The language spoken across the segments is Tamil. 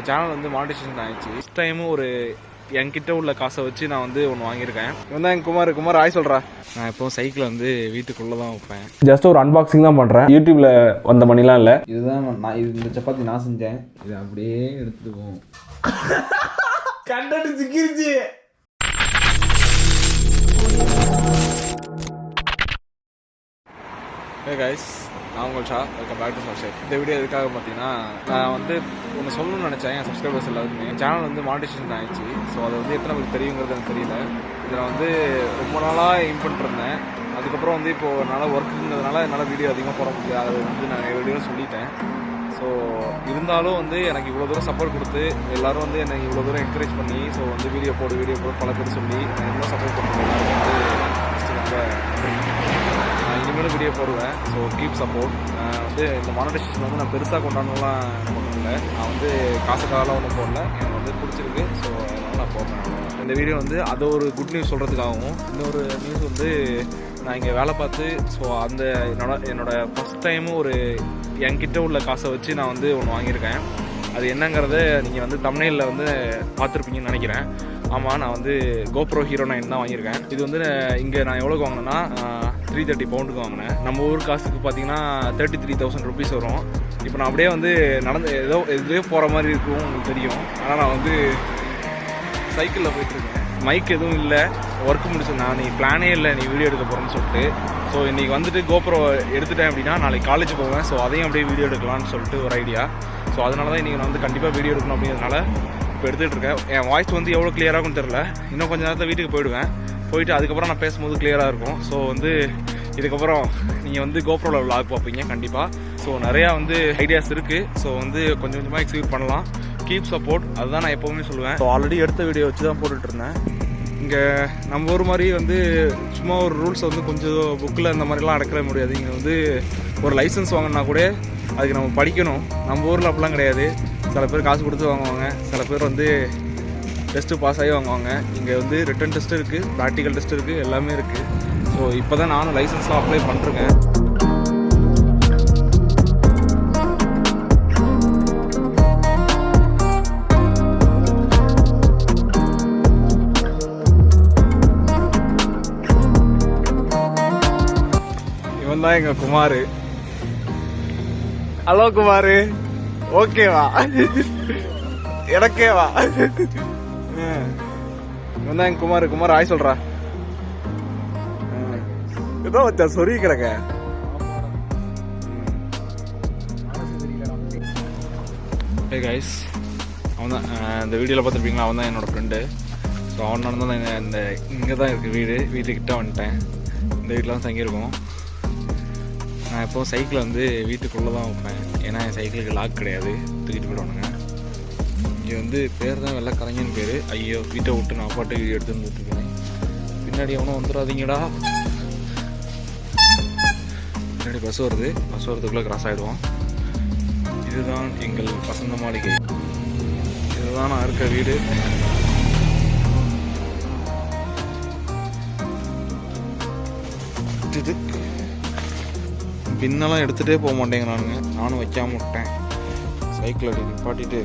சேனல் வந்து மானிட்டைசேஷன் ஆயிடுச்சு. ஃபர்ஸ்ட் டைம் ஒரு என்கிட்ட உள்ள காசை வச்சு நான் வந்து ஒன்று வாங்கியிருக்கேன். இவன் தான் என் குமார் ஆய் சொல்கிறா. நான் இப்போ சைக்கிளை வந்து வீட்டுக்குள்ளே தான் வைப்பேன். ஜஸ்ட் ஒரு அன்பாக்சிங் தான் பண்ணுறேன். யூடியூப்ல வந்த மணிலாம் இல்லை. இதுதான் நான் இந்த சப்பாத்தி நான் செஞ்சேன். இதை அப்படியே எடுத்துக்குவோம். கண்டட்டு சிக்கிருச்சு. ஹே கைஸ், நான் உங்கள் Sha. Welcome back to subscribe. இந்த வீடியோ எதுக்காக பார்த்தீங்கன்னா, நான் வந்து ஒன்று சொல்லணும்னு நினச்சேன். என் சப்ஸ்கிரைபர்ஸ் எல்லாருக்குமே சேனல் வந்து மானிட்டைசேஷன் ஆயிடுச்சு. ஸோ அது வந்து எத்தனை பேருக்கு தெரியுங்கிறது எனக்கு தெரியல. இதில் வந்து ரொம்ப நாளாக எய்ம் பண்ணிட்டுருந்தேன். அதுக்கப்புறம் வந்து இப்போது என்னால் ஒர்க்குங்கிறதுனால என்னால் வீடியோ அதிகமாக போட முடியாது. அது வந்து நான் வீடியோ சொல்லிட்டேன். ஸோ இருந்தாலும் வந்து எனக்கு இவ்வளோ தூரம் சப்போர்ட் கொடுத்து எல்லோரும் வந்து என்னை இவ்வளோ தூரம் என்கரேஜ் பண்ணி ஸோ வந்து வீடியோ போடு பல பேர் சொல்லி நான் இன்னும் சப்போர்ட் பண்ணுறேன். ரொம்ப இனிமேலும் வீடியோ போடுவேன். So keep support. வந்து இந்த மானிட்டைசேஷன் வந்து நான் பெருசாக கொண்டாடணும்லாம் ஒன்றும் இல்லை. நான் வந்து காசுக்காகலாம் ஒன்றும் போடல. எனக்கு வந்து பிடிச்சிருக்கு. ஸோ அதனால் நான் போடுறேன். இந்த வீடியோ வந்து அதை ஒரு குட் நியூஸ் சொல்கிறதுக்காகவும், இன்னொரு நியூஸ் வந்து நான் இங்கே வேலை பார்த்து ஸோ அந்த என்னோடய ஃபஸ்ட் டைமு ஒரு என்கிட்ட உள்ள காசை வச்சு நான் வந்து ஒன்று வாங்கியிருக்கேன். அது என்னங்கிறத நீங்கள் வந்து தம்ப்நெயிலில் வந்து பார்த்துருப்பீங்கன்னு நினைக்கிறேன். ஆமாம், நான் வந்து GoPro HERO 9 தான் வாங்கியிருக்கேன். இது வந்து இங்கே நான் எவ்வளோக்கு வாங்கினேன்னா 330 பவுண்டுக்கு வாங்கினேன். நம்ம ஊர் காசுக்கு பார்த்தீங்கன்னா 33,000 rupees வரும். இப்போ நான் அப்படியே வந்து ஏதோ இதுலேயே போகிற மாதிரி இருக்கும், உங்களுக்கு தெரியும். ஆனால் நான் வந்து சைக்கிளில் போயிட்டுருக்கேன். மைக் எதுவும் இல்லை, ஒர்க் முடிச்சு நான் நீ பிளானே இல்லை நீ வீடியோ எடுக்க போகிறேன்னு சொல்லிட்டு. ஸோ இன்றைக்கி வந்துட்டு GoPro எடுத்துட்டேன் அப்படின்னா நாளைக்கு காலேஜ் போவேன். ஸோ அதையும் அப்படியே வீடியோ எடுக்கலான்னு சொல்லிட்டு ஒரு ஐடியா. ஸோ அதனால தான் இன்றைக்கி நான் வந்து கண்டிப்பாக வீடியோ எடுக்கணும் அப்படிங்கிறதுனால இப்போ எடுத்துகிட்டு இருக்கேன். என் வாய்ஸ் வந்து எவ்வளோ கிளியராகும்னு தெரில. இன்னும் கொஞ்சம் நேரத்தில் வீட்டுக்கு போயிட்டு அதுக்கப்புறம் நான் பேசும்போது கிளியராக இருக்கும். ஸோ வந்து இதுக்கப்புறம் நீங்கள் வந்து GoProவில் விளாக் பார்ப்பீங்க கண்டிப்பாக. ஸோ நிறையா வந்து ஐடியாஸ் இருக்குது. ஸோ வந்து கொஞ்சம் கொஞ்சமாக எக்ஸிக்யூட் பண்ணலாம். கீப் சப்போர்ட், அதுதான் நான் எப்போவுமே சொல்லுவேன். ஸோ ஆல்ரெடி எடுத்த வீடியோ வச்சு தான் போட்டுட்ருந்தேன். இங்கே நம்ம ஊர் மாதிரி வந்து சும்மா ஒரு ரூல்ஸ் வந்து கொஞ்சம் புக்கில் இந்த மாதிரிலாம் அடக்கவே முடியாது. இங்கே வந்து ஒரு லைசன்ஸ் வாங்கினா கூட அதுக்கு நம்ம படிக்கணும். நம்ம ஊரில் அப்படிலாம் கிடையாது. சில பேர் காசு கொடுத்து வாங்குவாங்க, சில பேர் வந்து டெஸ்ட்டு பாஸ் ஆகி வாங்குவாங்க. இங்கே வந்து ரிட்டன் டெஸ்ட் இருக்குது, ப்ராக்டிக்கல் டெஸ்ட் இருக்குது, எல்லாமே இருக்குது. ஸோ இப்போ தான் நானும் லைசன்ஸ்லாம் அப்ளை பண்ணிருக்கேன். இவன் தான் எங்கள் குமார். ஹலோ குமார், ஓகேவா? எனக்கேவா? இவன் தான் எங்கள் குமார் ஆய் சொல்கிறா. ஏதோ வச்சா சொருகிக்கிறங்க. ஹே கைஸ், அவன் தான் இந்த வீடியோவில் பார்த்துருப்பீங்களா, அவன் தான் என்னோடய ஃப்ரெண்டு. ஸோ அவனால தான் இந்த இங்கே தான் இருக்குது வீட்டுக்கிட்ட வந்துட்டேன். இந்த வீட்டில் தான் தங்கியிருக்கோம். நான் எப்போது சைக்கிளை வந்து வீட்டுக்குள்ளே தான் வைப்பேன். ஏன்னா என் சைக்கிளுக்கு லாக் கிடையாது, தூக்கிட்டு போயிடுவானுங்க. இங்கே வந்து பேர் தான் வெள்ளை கலைஞன்னு பேர். ஐயோ, வீட்டை விட்டு நான் பாட்டு வீடியோ எடுத்து வந்துட்டுருக்கேன். பின்னாடி எவனும் வந்துடாதீங்கடா. பின்னாடி பஸ் வரதுக்குள்ளே கிராஸ் ஆகிடுவோம். இதுதான் எங்கள் வசந்த மாளிகை. இதுதான் நான் இருக்க வீடு. பின்னெல்லாம் எடுத்துகிட்டே போக மாட்டேங்கிறானுங்க. நானும் வைக்காம விட்டேன். சைக்கிள் அடி நிப்பாட்டிட்டு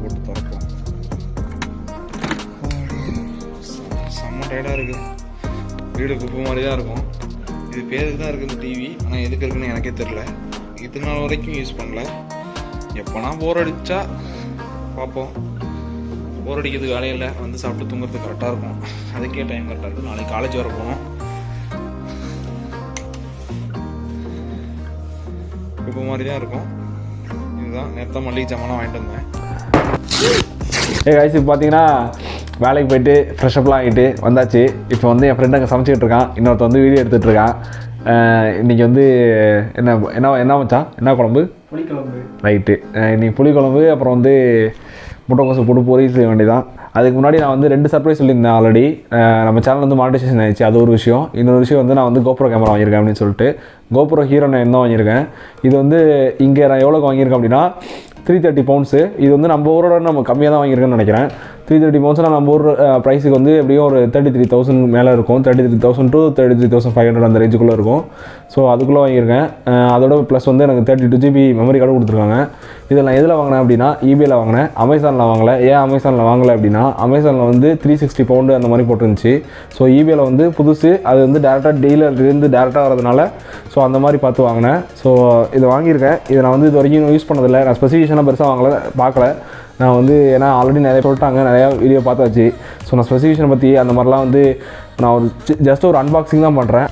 போட்டு திறப்போம். செம்ம டயர்டாக இருக்குது. வீடு குப்பை மாதிரி தான் இருக்கும். இது பேருக்கு தான் இருக்குது இந்த டிவி. ஆனால் எதுக்கு இருக்குன்னு எனக்கே தெரில. இது நாள் வரைக்கும் யூஸ் பண்ணல. எப்போனா போர் அடித்தா பார்ப்போம். போர் அடிக்கிறதுக்கு வேலையில் வந்து சாப்பிட்டு தூங்குறதுக்கு கரெக்டாக இருக்கும். அதுக்கே டைம் கரெக்டாக இருக்குது. நாளைக்கு காலேஜ் வர போகணும். குப்பை மாதிரி தான் இருக்கும். இதுதான் நேற்று மல்லிகை சாமான் வாங்கிட்டு வந்தேன். கைஸ், இப்போ பார்த்தீங்கன்னா வேலைக்கு போயிட்டு ஃப்ரெஷ்அப்லாம் ஆகிட்டு வந்தாச்சு. இப்போ வந்து என் ஃப்ரெண்ட் அங்கே சமைச்சிக்கிட்டு இருக்கான். இன்னொருத்த வந்து வீடியோ எடுத்துகிட்டு இருக்கான். இன்றைக்கி வந்து என்ன மச்சான், என்ன குழம்பு? புளிக்குழம்பு. ரைட்டு. இன்றைக்கி புளிக்குழம்பு, அப்புறம் வந்து முட்டைக்கோசு போட்டு பொரியல் செய்ய வேண்டியதான். அதுக்கு முன்னாடி நான் வந்து 2 சர்ப்ரைஸ் சொல்லியிருந்தேன் ஆல்ரெடி. நம்ம சேனல் வந்து மானிட்டைசேஷன் ஆயிடுச்சு, அது ஒரு விஷயம். இன்னொரு விஷயம் வந்து நான் வந்து GoPro கேமரா வாங்கியிருக்கேன் அப்படின்னு சொல்லிட்டு. GoPro HERO 9 தான் வாங்கியிருக்கேன். இது வந்து இங்கே நான் எவ்வளோக்கு வாங்கியிருக்கேன் அப்படின்னா 330 பவுண்ட்ஸு. இது வந்து நம்ம ஊரோட நம்ம கம்மியாக தான் வாங்கியிருக்கேன்னு நினைக்கிறேன். 330 பவுண்ட்ஸ்னால் நம்ம ஊர் ப்ரைஸுக்கு வந்து எப்படியும் ஒரு 33,000 மேலே இருக்கும். 33,000 to 33,500 அந்த ரேஞ்சுக்குள்ளே இருக்கும். ஸோ அதுக்குள்ளே வாங்கியிருக்கேன். அதோட ப்ளஸ் வந்து எனக்கு 32 GB மெமரி கார்டு கொடுத்துருக்காங்க. இதில் நான் எதில் வாங்கினேன் அப்படின்னா ஈபேயில் வாங்கினேன், அமேசானில் வாங்கலை. ஏன் அமேசானில் வாங்கலை அப்படின்னா அமேசானில் வந்து 360 பவுண்டு அந்த மாதிரி போட்டுருந்துச்சு. ஸோ ஈபேயில் வந்து புதுசு, அது வந்து டேரெக்டாக டீலர்லேருந்து டேரெக்டாக வரதுனால ஸோ அந்த மாதிரி பார்த்து வாங்கினேன். ஸோ இதை வாங்கியிருக்கேன். இதை நான் வந்து இது வரைக்கும் யூஸ் பண்ணதில்லை. நான் ஸ்பெசிஃபிகேஷனாக பெருசாக பார்க்கல. நான் வந்து ஏன்னா ஆல்ரெடி நிறைய சொல்லிட்டாங்க, நிறையா வீடியோ பார்த்தாச்சு. ஸோ நான் ஸ்பெசிஃபிகேஷனை பற்றி அந்த மாதிரிலாம் வந்து நான் ஒரு ஜஸ்ட் ஒரு அன்பாக்சிங் தான் பண்ணுறேன்.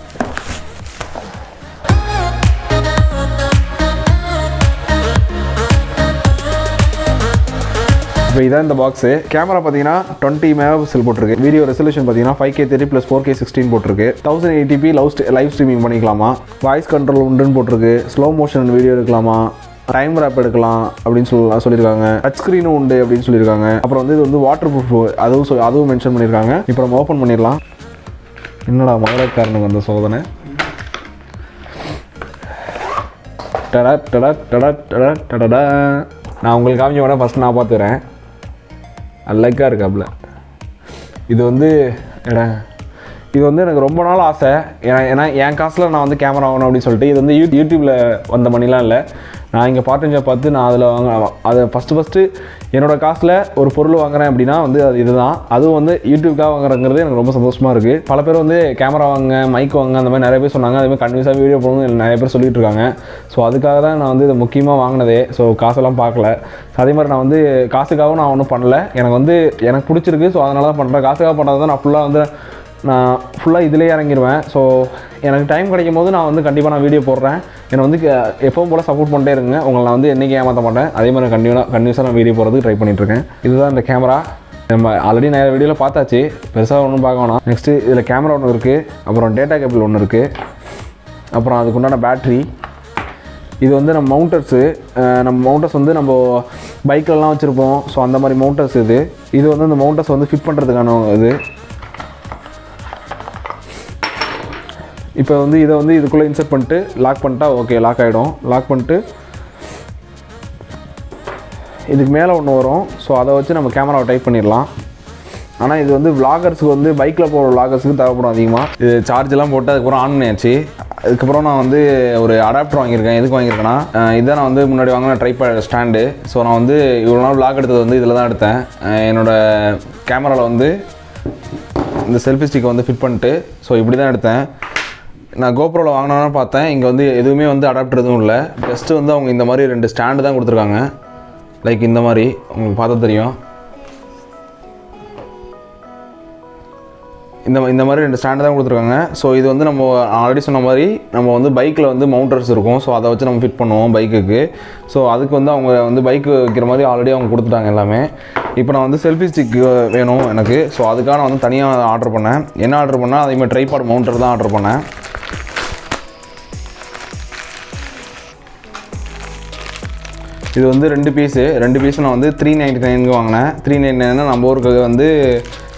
இப்போ இதான் இந்த பாக்ஸு. கேமரா பார்த்தீங்கன்னா 20 மெகாபிக்சல் போட்டிருக்கு. வீடியோ ரெசல்யூஷன் பார்த்தீங்கன்னா 5K 30 + 4K 16 போட்டிருக்கு. 1080p லைவ் ஸ்ட்ரீமிங் பண்ணிக்கலாமா, வாய்ஸ் கண்ட்ரோல் உண்டுன்னு போட்டிருக்கு. ஸ்லோ மோஷன் வீடியோ எடுக்கலாமா, டைம் ரேப் எடுக்கலாம் அப்படின்னு சொல்லியிருக்காங்க. டச் ஸ்க்ரீனும் உண்டு அப்படின்னு சொல்லியிருக்காங்க. அப்புறம் வந்து இது வந்து வாட்டர் ப்ரூஃப் அதுவும் மென்ஷன் பண்ணியிருக்காங்க. இப்போ நம்ம ஓப்பன் பண்ணிடலாம். என்னடா மதுரைக்காரனுக்கு வந்த சோதனை. டடா டடா டடா டடா டடா. நான் உங்களுக்கு காமிச்ச உடனே ஃபஸ்ட் நான் பார்த்துக்கிறேன். அழகாக இருக்காப்புல. இது வந்து எனக்கு ரொம்ப நாள் ஆசை. ஏன்னா என் காசில் நான் வந்து கேமரா வாங்கணும் அப்படின்னு சொல்லிட்டு. இது வந்து யூடியூப்பில் வந்த மணிலாம் இல்லை. நான் இங்கே பார்ட் டைம் ஜாப் பார்த்து நான் அதில் அதை ஃபஸ்ட்டு என்னோடய காசில் ஒரு பொருள் வாங்குறேன் அப்படின்னா வந்து அது இதுதான். அதுவும் வந்து யூடியூப்காக வாங்குறங்கிறது எனக்கு ரொம்ப சந்தோஷமாக இருக்குது. பல பேர் வந்து கேமரா வாங்க, மைக் வாங்க, அந்த மாதிரி நிறைய பேர் சொன்னாங்க. அதேமாதிரி கன்வியூஸாக வீடியோ போடணும்னு நிறைய பேர் சொல்லிட்டு இருக்காங்க. ஸோ அதுக்காக தான் நான் வந்து இதை முக்கியமாக வாங்கினதே. ஸோ காசெல்லாம் பார்க்கல. ஸோ அதே மாதிரி நான் வந்து காசுக்காகவும் நான் ஒன்றும் பண்ணல. எனக்கு பிடிச்சிருக்கு. ஸோ அதனால தான் பண்ணுறேன். காசுக்காக பண்ணுறது தான் நான் ஃபுல்லாக இதிலே இறங்கிடுவேன். ஸோ எனக்கு டைம் கிடைக்கும் போது நான் வந்து கண்டிப்பாக நான் வீடியோ போடுறேன். என்னை வந்து எப்பவும் போல் சப்போர்ட் பண்ணிட்டே இருங்க. உங்களை நான் வந்து என்றைக்கும் ஏமாற்ற மாட்டேன். அதே மாதிரி கண்டினியூஸாக நான் வீடியோ போடுறதுக்கு ட்ரை பண்ணிகிட்ருக்கேன். இதுதான் இந்த கேமரா. நம்ம ஆல்ரெடி நிறைய வீடியோவில் பார்த்தாச்சு, பெருசாக ஒன்றும் பார்க்க வேணாம். நெக்ஸ்ட்டு இதில் கேமரா ஒன்று இருக்குது, அப்புறம் டேட்டா கேபிள் ஒன்று இருக்குது, அப்புறம் அதுக்குண்டான பேட்ரி. இது வந்து நம்ம மவுண்டர்ஸ் வந்து நம்ம பைக்கிலலாம் வச்சுருப்போம். ஸோ அந்த மாதிரி மவுண்டர்ஸ் இது வந்து அந்த மவுண்டர்ஸ் வந்து ஃபிட் பண்ணுறதுக்கான இது. இப்போ வந்து இதை வந்து இதுக்குள்ளே இன்சர்ட் பண்ணிட்டு லாக் பண்ணிட்டா ஓகே, லாக் ஆகிடும். லாக் பண்ணிட்டு இதுக்கு மேலே ஒன்று வரும். ஸோ அதை வச்சு நம்ம கேமராவை டைப் பண்ணிடலாம். ஆனால் இது வந்து விளாகர்ஸுக்கு வந்து பைக்கில் போகிற விளாகர்ஸுக்கு தேவைப்படும் அதிகமாக. இது சார்ஜெலாம் போட்டு அதுக்கப்புறம் ஆன் பண்ணியாச்சு. அதுக்கப்புறம் நான் வந்து ஒரு அடாப்டர் வாங்கியிருக்கேன். எதுக்கு வாங்கியிருக்கேன்னா, இதான் நான் வந்து முன்னாடி வாங்கின ட்ரைபாட் ஸ்டாண்டு. ஸோ நான் வந்து இவ்வளோ நாள் விளாக் எடுத்தது வந்து இதில் தான் எடுத்தேன். என்னோடய கேமராவில் வந்து இந்த செல்ஃபி ஸ்டிக்கை வந்து ஃபிட் பண்ணிட்டு ஸோ இப்படி தான் எடுத்தேன். நான் கோப்ரோவில் வாங்கினான்னு பார்த்தேன். இங்கே வந்து எதுவுமே வந்து அடாப்டர் எதுவும் இல்லை. ஜஸ்ட்டு வந்து அவங்க இந்த மாதிரி 2 ஸ்டாண்டு தான் கொடுத்துருக்காங்க. லைக் இந்த மாதிரி உங்களுக்கு பார்த்தா தெரியும். இந்த மாதிரி 2 ஸ்டாண்டு தான் கொடுத்துருக்காங்க. ஸோ இது வந்து நம்ம ஆல்ரெடி சொன்ன மாதிரி நம்ம வந்து பைக்கில் வந்து மவுண்டர்ஸ் இருக்கும். ஸோ அதை வச்சு நம்ம ஃபிட் பண்ணுவோம் பைக்குக்கு. ஸோ அதுக்கு வந்து அவங்க வந்து பைக்கு வைக்கிற மாதிரி ஆல்ரெடி அவங்க கொடுத்துட்டாங்க எல்லாமே. இப்போ நான் வந்து செல்ஃபி ஸ்டிக் வேணும் எனக்கு. ஸோ அதுக்காக நான் வந்து தனியாக ஆர்டர் பண்ணேன். என்ன ஆர்டர் பண்ணேன், அதேமாதிரி ட்ரைபாட் மவுண்டர் தான் ஆர்டர் பண்ணேன். இது வந்து 2 பீஸு நான் வந்து 399 வாங்கினேன். 399 நம்ம ஊருக்கு வந்து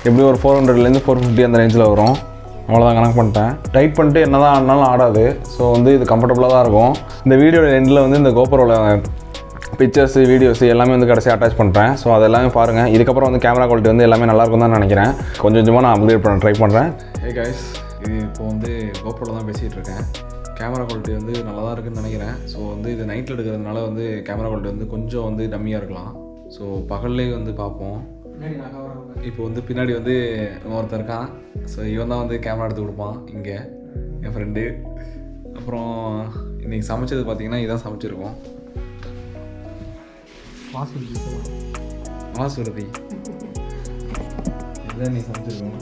எப்படியும் ஒரு 400லேருந்து 450 அந்த ரேஞ்சில் வரும். அவ்வளோதான் கணக்கு பண்ணிட்டேன். டைட் பண்ணிட்டு என்ன தான் ஆடினாலும் ஆடாது. ஸோ வந்து இது கம்ஃபர்டபுளாக தான் இருக்கும். இந்த வீடியோ எண்டில் வந்து இந்த கோப்ரோவில் பிக்சர்ஸு வீடியோஸு எல்லாமே வந்து கடைசியாக அட்டாச் பண்ணுறேன். ஸோ அது எல்லாமே பாருங்கள். இதுக்கப்புறம் வந்து கேமரா குவாலிட்டி வந்து எல்லாமே நல்லாயிருக்கும் தான் நினைக்கிறேன். கொஞ்சமாக நான் அப்கிரேட் பண்ண ட்ரை பண்ணுறேன். ஹே கைஸ், இது இப்போ வந்து கோப்ரோவில் தான் பேசிகிட்டு இருக்கேன். கேமரா குவாலிட்டி வந்து நல்லா தான் இருக்குதுன்னு நினைக்கிறேன். ஸோ வந்து இது நைட்டில் எடுக்கிறதுனால வந்து கேமரா குவாலிட்டி வந்து கொஞ்சம் வந்து டம்மியாக இருக்கலாம். ஸோ பகல்லே வந்து பார்ப்போம். இப்போ வந்து பின்னாடி வந்து ஒருத்தர் இருக்கான். ஸோ இவன் தான் வந்து கேமரா எடுத்து கொடுப்பான். இங்கே என் ஃப்ரெண்டு. அப்புறம் இன்றைக்கி சமைச்சது பார்த்திங்கன்னா இதான் சமைச்சிருக்கோம். வாசுரதி இதுதான் நீ சமைச்சிருக்கோம்.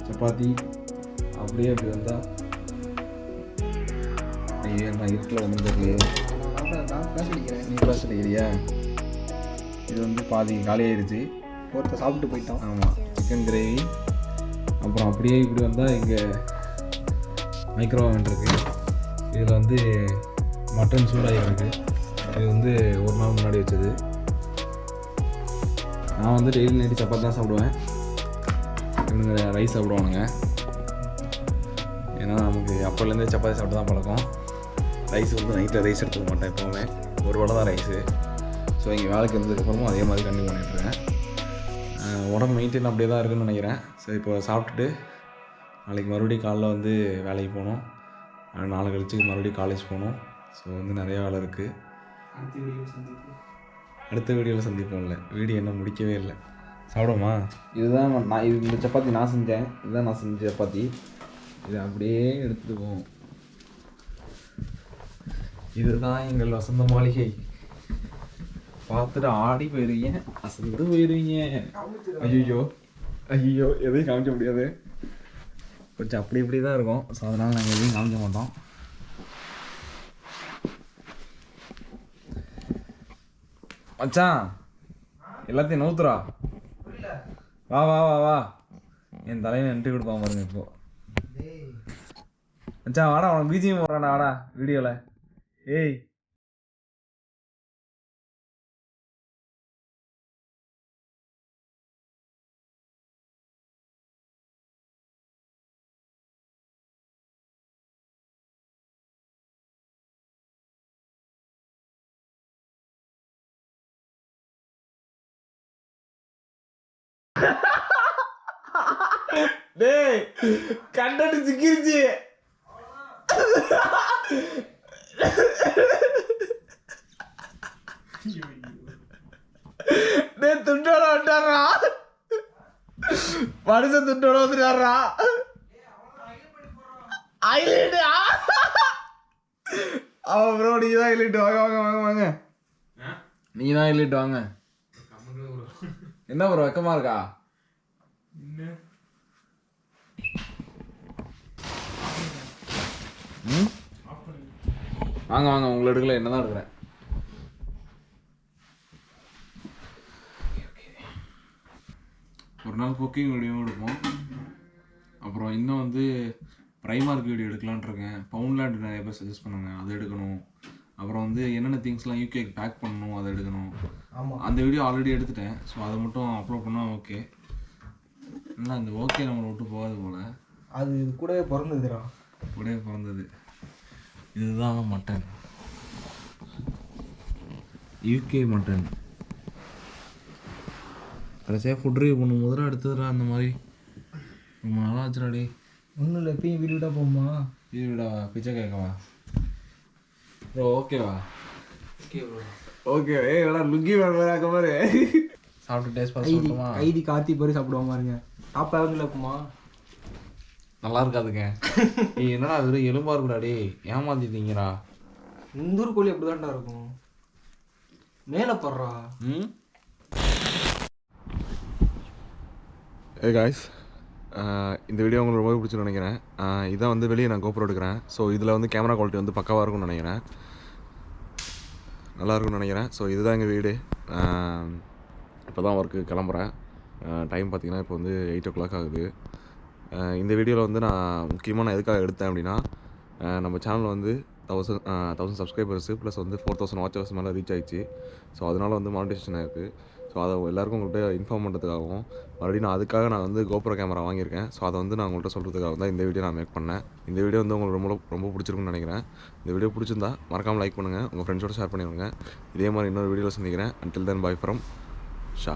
சப்பாத்தி அப்படியே அப்படி வந்தால் ஐயோ நான் இருட்டில் ஒன்றும் தெரியலையே. நீ கிளாஸ் அடிக்கிறியா? இது வந்து பாதி காலியாகிடுச்சு. ஒருத்தர் சாப்பிட்டு போயிட்டான். ஆமாம், சிக்கன் கிரேவி. அப்புறம் அப்படியே இப்படி வந்தால் இங்கே மைக்ரோவேவன் இருக்குது. இதில் வந்து மட்டன் சூடாகி இருக்குது. இது வந்து ஒரு நாள் முன்னாடி வச்சது. நான் வந்து டெய்லி நைட்டு சப்பாத்தி தான் சாப்பிடுவேன். இவனுங்க ரைஸ் சாப்பிடுவானுங்க. ஏன்னா நமக்கு அப்போலேருந்தே சப்பாத்தி சாப்பிட்டு தான் பழக்கம். ரைஸ் வந்து நைட்டில் ரைஸ் எடுத்துக்க மாட்டேன் எப்போவுமே. ஒரு வேளை தான் ரைஸு. ஸோ இங்கே வேலைக்கு இருந்ததுக்கப்புறமும் அதே மாதிரி கண்டினியூ பண்ணிட்டுருக்கேன். உடம்பு மெயின்டைன் அப்படியே தான் இருக்குதுன்னு நினைக்கிறேன். ஸோ இப்போ சாப்பிட்டுட்டு நாளைக்கு மறுபடியும் காலைல வந்து வேலைக்கு போகணும். நாளை கழிச்சு மறுபடியும் காலேஜ் போகணும். ஸோ வந்து நிறையா வேலை இருக்குது. அடுத்த வீடியோவில் சந்திப்போம்ல. வீடியோ என்ன முடிக்கவே இல்லை. சாப்பிடுமா? இதுதான் இந்த சப்பாத்தி நான் செஞ்சேன். இதுதான் நான் செஞ்ச சப்பாத்தி. இதை அப்படியே எடுத்துக்குவோம். இதுதான் எங்கள் வசந்த மாளிகை. பார்த்துட்டு ஆடி போயிருவீங்க, அசந்து போயிருவீங்க. ஐயோ ஐயோ, எதையும் காமிக்க முடியாது. கொஞ்சம் அப்படி இப்படி தான் இருக்கும். ஸோ அதனால் நாங்கள் எதையும் காமிக்க மாட்டோம். மச்சான் எல்லாத்தையும் நவுத்துறா. வா வா வா வா. என் தலைவன் என்ட்ரி கொடுப்பான் பாருங்க. இப்போ மச்சான் வாடா, அவன் பிஜிஎம் போடுறான்டா. வாடா வீடியோவில். ஏய் டேய், கண்டட்டு சிக்கிருச்சு. டேய், துண்டோட விட்டாரா மனுஷன், துண்டோட வந்துட்டாரா. ஐலைட்டு அவன் ப்ரோ, நீ தான் ஐலைட்டு. வாங்க வாங்க வாங்க வாங்க, நீ தான் ஐலைட்டு வாங்க. என்ன ப்ரோ வெக்கமா இருக்கா? வாங்க வாங்க, உங்களை எடுக்கல, என்னதான் எடுக்கிறேன். ஒரு நாள் குக்கிங் வீடியோ எடுப்போம். அப்புறம் இன்னும் வந்து ப்ரைமார்க் வீடியோ எடுக்கலான்ட்டு இருக்கேன். பவுண்ட்லேண்ட் நிறைய பேர் சஜஸ்ட் பண்ணுங்க, அதை எடுக்கணும். அப்புறம் வந்து என்னென்ன திங்ஸ்லாம் யூகேக்கு பேக் பண்ணணும், அதை எடுக்கணும். அந்த வீடியோ ஆல்ரெடி எடுத்துட்டேன். ஸோ அதை மட்டும் அப்லோட் பண்ணால் ஓகே. இல்லை, அந்த ஓகே நம்மளை விட்டு போகாது போல். அது கூடவே பிறந்ததுடா. கூடவே பிறந்தது. இதுதான் மட்டன், யூகே மட்டன். கடைசியாக ஃபுட் ரிவ்யூ பண்ணும் போதுடா எடுத்ததுடா அந்த மாதிரி. ரொம்ப நாளாக ஆச்சுடாடி. ஒன்றும் இல்லை, எப்பயும் வீடு விட்டா போகுமா? வீடு விடா, பிச்சை கேட்கவா ப்ரோ? ஓகேவா? Okay bro, okay. ஏய் வேணா லுங்கி வேணாக்க மாதிரி சாப்பிட்டு டேஸ்ட் பார்த்து கைதி கார்த்தி பாரு சாப்பிடுவோம் பாருங்க. டாப் ஆகுதுல இருக்குமா? நல்லா இருக்காதுங்க. நீ என்னடா வெறும் எலும்பா இருக்குடாடி, ஏமாத்திட்டீங்கடா. இந்தூர் கோழி அப்படி தான்டா இருக்கும். மேலே போடுறா. ஏ காய்ஸ், இந்த வீடியோ உங்களுக்கு ரொம்ப பிடிச்சுன்னு நினைக்கிறேன். இதான் வந்து வெளியே நான் GoPro எடுக்கிறேன். ஸோ இதில் வந்து கேமரா குவாலிட்டி வந்து பக்காவாக இருக்கும்னு நினைக்கிறேன், நல்லாயிருக்கும்னு நினைக்கிறேன். ஸோ இதுதான் எங்கள் வீடு. இப்போ தான் ஒர்க்கு கிளம்புறேன். டைம் பார்த்திங்கன்னா இப்போ வந்து 8 o'clock ஆகுது. இந்த வீடியோவில் வந்து நான் முக்கியமாக நான் எதுக்காக எடுத்தேன் அப்படின்னா, நம்ம சேனல் வந்து 1000 சப்ஸ்கிரைபர்ஸு ப்ளஸ் வந்து 4000 வாட்ச் ஹவர்ஸ் மேலே ரீச் ஆகிடுச்சு. ஸோ அதனால் வந்து மானிட்டைசேஷன் ஆகிருக்கு. ஸோ அதை எல்லாேருக்கும் உங்கள்கிட்ட இன்ஃபார்ம் பண்ணுறதுக்காகவும் மறுபடியும் நான் அதுக்காக நான் வந்து GoPro கேமரா வாங்கியிருக்கேன். ஸோ அதை வந்து நான் உங்கள்கிட்ட சொல்கிறதுக்காக தான் இந்த வீடியோ நான் மேக் பண்ணேன். இந்த வீடியோ வந்து உங்களுக்கு ரொம்ப பிடிச்சிருக்குன்னு நினைக்கிறேன். இந்த வீடியோ பிடிச்சிருந்தா மறக்காமல் லைக் பண்ணுங்கள், உங்கள் ஃப்ரெண்ட்ஸோட ஷேர் பண்ணிவிடுங்க. இதே மாதிரி இன்னொரு வீடியோவில் சந்திக்கிறேன். Until then, bye from Shah.